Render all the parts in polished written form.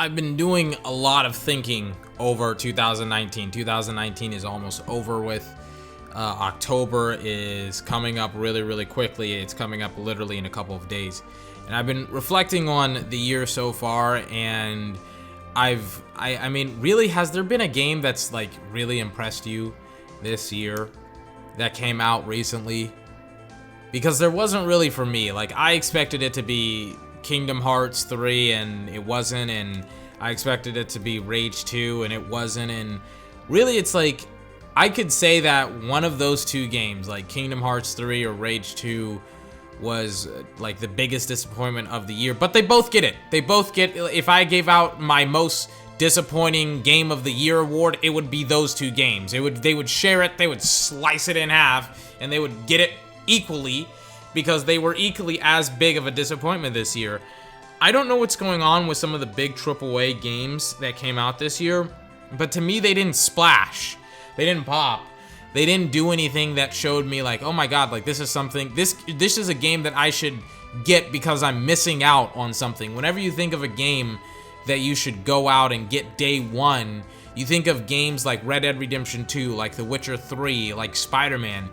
I've been doing a lot of thinking over 2019. 2019 is almost over with. October is coming up really, really quickly. It's coming up literally in a couple of days. And I've been reflecting on the year so far, and I mean, really, has there been a game that's like really impressed you this year that came out recently? Because there wasn't really for me. Like, I expected it to be Kingdom Hearts 3 and it wasn't, and I expected it to be Rage 2 and it wasn't, and really it's like I could say that one of those two games, like Kingdom Hearts 3 or Rage 2, was like the biggest disappointment of the year, but they both get it. They both get, if I gave out my most disappointing game of the year award, it would be those two games. They would share it, they would slice it in half, and they would get it equally because they were equally as big of a disappointment this year. I don't know what's going on with some of the big AAA games that came out this year, but to me they didn't splash. They didn't pop. They didn't do anything that showed me like, oh my god, like this is something, this is a game that I should get because I'm missing out on something. Whenever you think of a game that you should go out and get day one, you think of games like Red Dead Redemption 2, like The Witcher 3, like Spider-Man.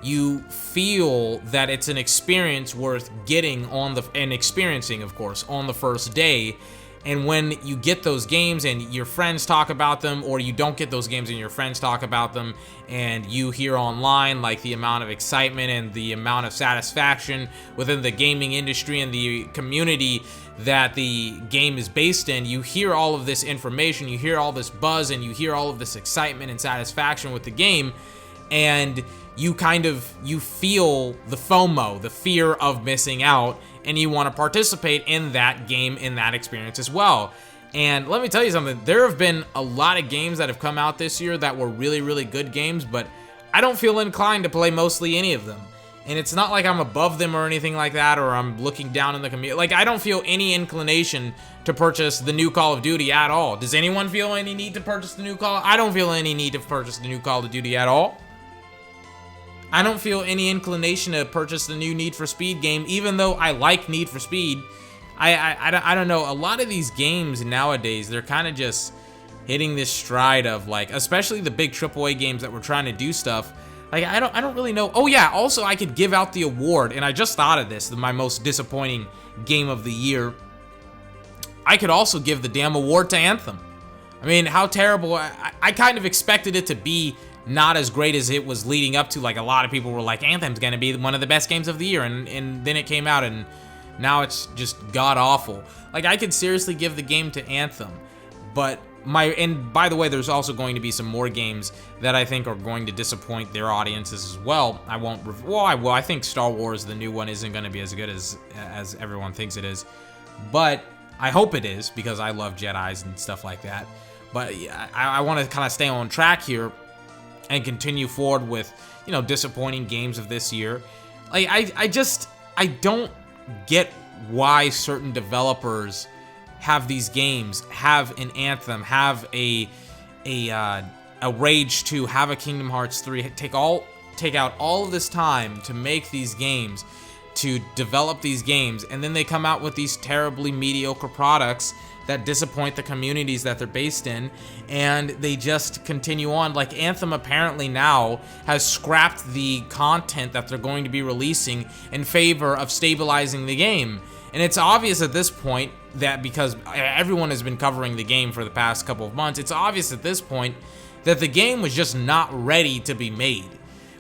You feel that it's an experience worth getting and experiencing, of course, on the first day. And when you get those games and your friends talk about them, or you don't get those games and your friends talk about them, and you hear online like the amount of excitement and the amount of satisfaction within the gaming industry and the community that the game is based in, you hear all of this information, you hear all this buzz, and you hear all of this excitement and satisfaction with the game, and you feel the FOMO, the fear of missing out, and you want to participate in that game, in that experience as well. And let me tell you something, there have been a lot of games that have come out this year that were really, really good games, but I don't feel inclined to play mostly any of them. And it's not like I'm above them or anything like that, or I'm looking down in the community. Like, I don't feel any inclination to purchase the new Call of Duty at all. Does anyone feel any need to purchase the new Call? I don't feel any need to purchase the new Call of Duty at all. I don't feel any inclination to purchase the new Need for Speed game, even though I like Need for Speed. I don't know. A lot of these games nowadays, they're kind of just hitting this stride of like, especially the big AAA games that were trying to do stuff. Like, I don't really know. Oh yeah, also I could give out the award, and I just thought of this, my most disappointing game of the year. I could also give the damn award to Anthem. I mean, how terrible. I kind of expected it to be not as great as it was leading up to. Like, a lot of people were like, Anthem's gonna be one of the best games of the year, and then it came out and now it's just god awful. Like, I could seriously give the game to Anthem, but and by the way, there's also going to be some more games that I think are going to disappoint their audiences as well. I won't, well, I think Star Wars, the new one, isn't going to be as good as everyone thinks it is, but I hope it is, because I love Jedis and stuff like that. But I want to kind of stay on track here and continue forward with, you know, disappointing games of this year. Like, I don't get why certain developers have these games, have an Anthem, have a Rage 2, have a Kingdom Hearts 3, take out all of this time to make these games, to develop these games, and then they come out with these terribly mediocre products that disappoint the communities that they're based in, and they just continue on. Like, Anthem apparently now has scrapped the content that they're going to be releasing in favor of stabilizing the game. And it's obvious at this point that, because everyone has been covering the game for the past couple of months, it's obvious at this point that the game was just not ready to be made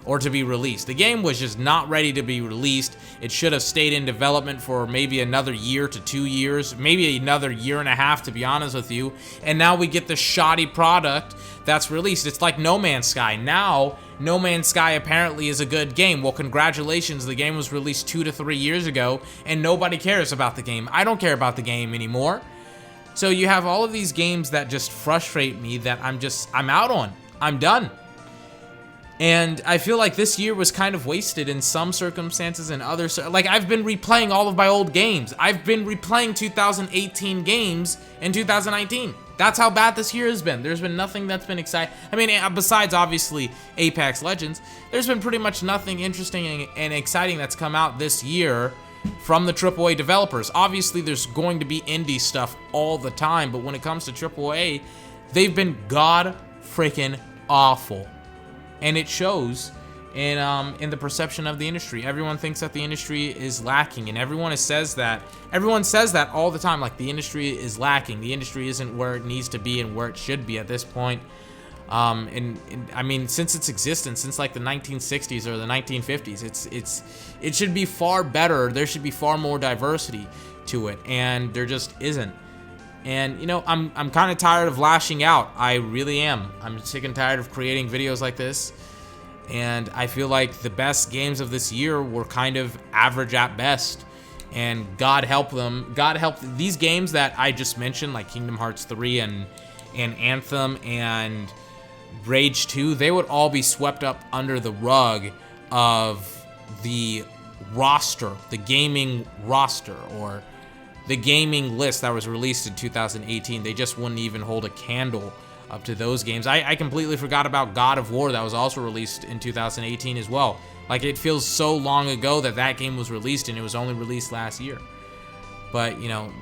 or to be released. The game was just not ready to be released. It should have stayed in development for maybe another year to 2 years, maybe another year and a half, to be honest with you. And now we get the shoddy product that's released. It's like No Man's Sky. Now, No Man's Sky apparently is a good game. Well, congratulations, the game was released 2 to 3 years ago, and nobody cares about the game. I don't care about the game anymore. So you have all of these games that just frustrate me, that I'm out on. I'm done. And I feel like this year was kind of wasted in some circumstances, and others. Like, I've been replaying all of my old games. I've been replaying 2018 games in 2019. That's how bad this year has been. There's been nothing that's been exciting. I mean, besides, obviously, Apex Legends, there's been pretty much nothing interesting and exciting that's come out this year from the AAA developers. Obviously, there's going to be indie stuff all the time, but when it comes to AAA, they've been god freaking awful, and it shows in the perception of the industry. Everyone thinks that the industry is lacking, and everyone says that all the time, like the industry is lacking, the industry isn't where it needs to be and where it should be at this point. And I mean, since its existence, since like the 1960s or the 1950s, it should be far better. There should be far more diversity to it, and there just isn't. And you know, I'm kind of tired of lashing out. I really am. I'm sick and tired of creating videos like this, and I feel like the best games of this year were kind of average at best. And God help them. God help these games that I just mentioned, like Kingdom Hearts 3 and Anthem and Rage 2, they would all be swept up under the rug of the roster, the gaming roster, or the gaming list that was released in 2018. They just wouldn't even hold a candle up to those games. I completely forgot about God of War that was also released in 2018 as well. Like, it feels so long ago that game was released, and it was only released last year. But, you know,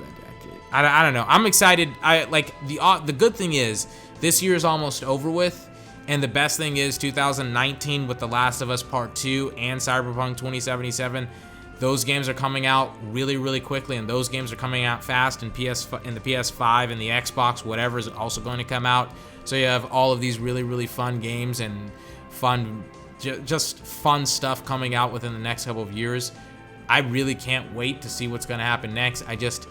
I don't know. I'm excited. The good thing is this year is almost over with, and the best thing is 2019 with The Last of Us Part 2 and Cyberpunk 2077. Those games are coming out really, really quickly, and those games are coming out fast. And the PS5 and the Xbox, whatever, is also going to come out. So you have all of these really, really fun games and just fun stuff coming out within the next couple of years. I really can't wait to see what's gonna happen next. I just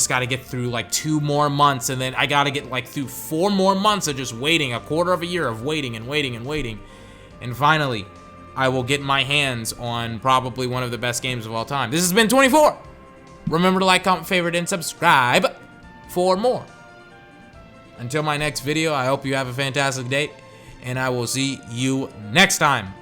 gotta get through like 2 more months, and then I gotta get like through 4 more months of just waiting, a quarter of a year of waiting and waiting and waiting. And finally, I will get my hands on probably one of the best games of all time. This has been 24. Remember to like, comment, favorite, and subscribe for more. Until my next video, I hope you have a fantastic day, and I will see you next time.